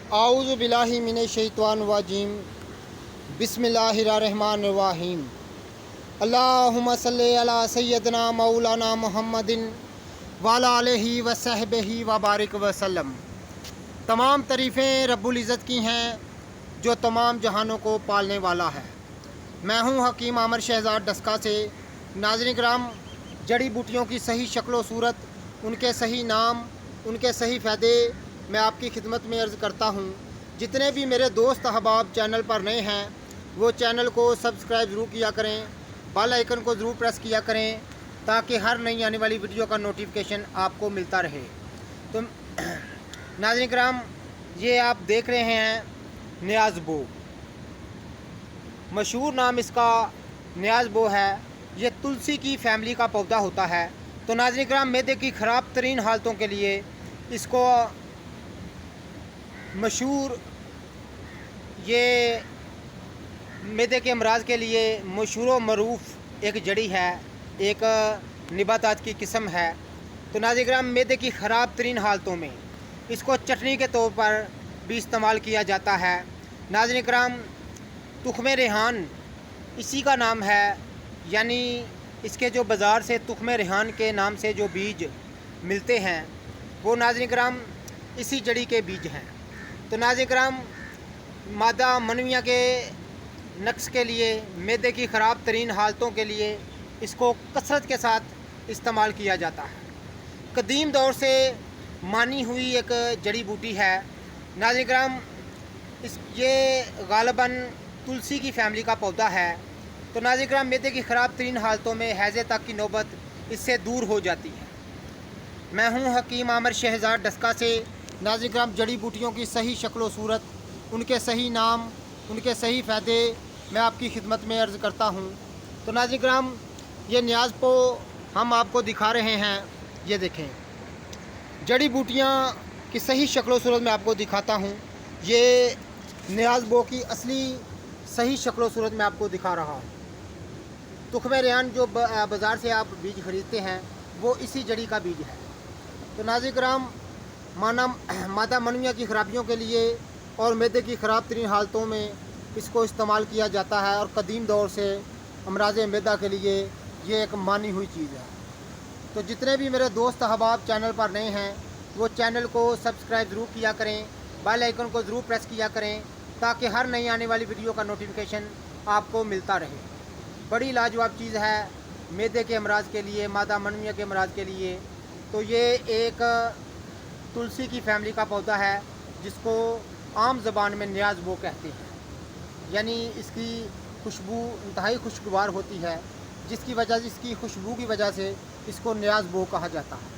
आऊज़ु बिल्लाहि मिनश शैतानिर रजीम। बिस्मिल्लाहिर्रहमानिर्रहीम। अल्लाहुम्मा सल्लि अला सय्यदना मौलाना मुहम्मदिन व अला आलिहि व सहबिहि व बारिक वसल्लम। तमाम तारीफ़ें रब्बुल इज़्ज़त की हैं जो तमाम जहानों को पालने वाला है। मैं हूँ हकीम आमर शहज़ाद डस्का से। नाज़रीन किराम, जड़ी बूटियों की सही शक्ल व सूरत, उनके सही नाम, उनके सही फ़ायदे मैं आपकी खिदमत में अर्ज़ करता हूँ। जितने भी मेरे दोस्त अहबाब चैनल पर नए हैं वो चैनल को सब्सक्राइब ज़रूर किया करें, बेल आइकन को ज़रूर प्रेस किया करें ताकि हर नई आने वाली वीडियो का नोटिफिकेशन आपको मिलता रहे। तो नाज़रीन किराम, ये आप देख रहे हैं नियाज़ बो, मशहूर नाम इसका नियाज़ बो है। ये तुलसी की फैमिली का पौधा होता है। तो नाज़रीन किराम, मैदे की ख़राब तरीन हालतों के लिए इसको मशहूर, ये मैदे के अमराज के लिए मशहूर व मरूफ़ एक जड़ी है, एक निबातात की किस्म है। तो नाज़रीन किराम, मैदे की ख़राब तरीन हालतों में इसको चटनी के तौर पर भी इस्तेमाल किया जाता है। नाज़रीन किराम, तुख़्मे रेहान इसी का नाम है, यानी इसके जो बाज़ार से तुख़्मे रेहान के नाम से जो बीज मिलते हैं वो नाज़रीन किराम इसी जड़ी के बीज हैं। तो नाज़रीन किराम, मादा मनविया के नक्स के लिए, मैदे की ख़राब तरीन हालतों के लिए इसको कसरत के साथ इस्तेमाल किया जाता है। कदीम दौर से मानी हुई एक जड़ी बूटी है। नाज़रीन किराम, ये गालिबन तुलसी की फैमिली का पौधा है। तो नाज़रीन किराम, मैदे की ख़राब तरीन हालतों में हैज़े तक की नौबत इससे दूर हो जाती है। मैं हूँ हकीम आमर शहज़ाद डस्का से। नाज़रीन किराम, जड़ी बूटियों की सही शक्ल व सूरत, उनके सही नाम, उनके सही फ़ायदे मैं आपकी खिदमत में अर्ज़ करता हूँ। तो नाज़रीन किराम, ये नियाज़ बो हम आपको दिखा रहे हैं। ये देखें, जड़ी बूटियाँ की सही शक्ल व सूरत मैं आपको दिखाता हूँ। ये नियाज़ बो की असली सही शक्ल व सूरत मैं आपको दिखा रहा हूँ। तुख़्मे रेहान जो बाज़ार से आप बीज ख़रीदते हैं वो इसी जड़ी का बीज है। तो नाज़रीन किराम, मादा मनविया की ख़राबियों के लिए और मैदे की ख़राब तरीन हालतों में इसको इस्तेमाल किया जाता है और कदीम दौर से अमराज़ मैदा के लिए ये एक मानी हुई चीज़ है। तो जितने भी मेरे दोस्त अहबाब चैनल पर नए हैं वो चैनल को सब्सक्राइब ज़रूर किया करें, बेल आइकन को ज़रूर प्रेस किया करें ताकि हर नई आने वाली वीडियो का नोटिफिकेशन आपको मिलता रहे। बड़ी लाजवाब चीज़ है मैदे के अमराज के लिए, मादा मनविया के अमराज के लिए। तो ये एक तुलसी की फैमिली का पौधा है जिसको आम ज़बान में नियाज़ बो कहते हैं। यानी इसकी खुशबू इंतहाई खुशगवार होती है, जिसकी वजह, इसकी खुशबू की वजह से इसको नियाज़ बो कहा जाता है।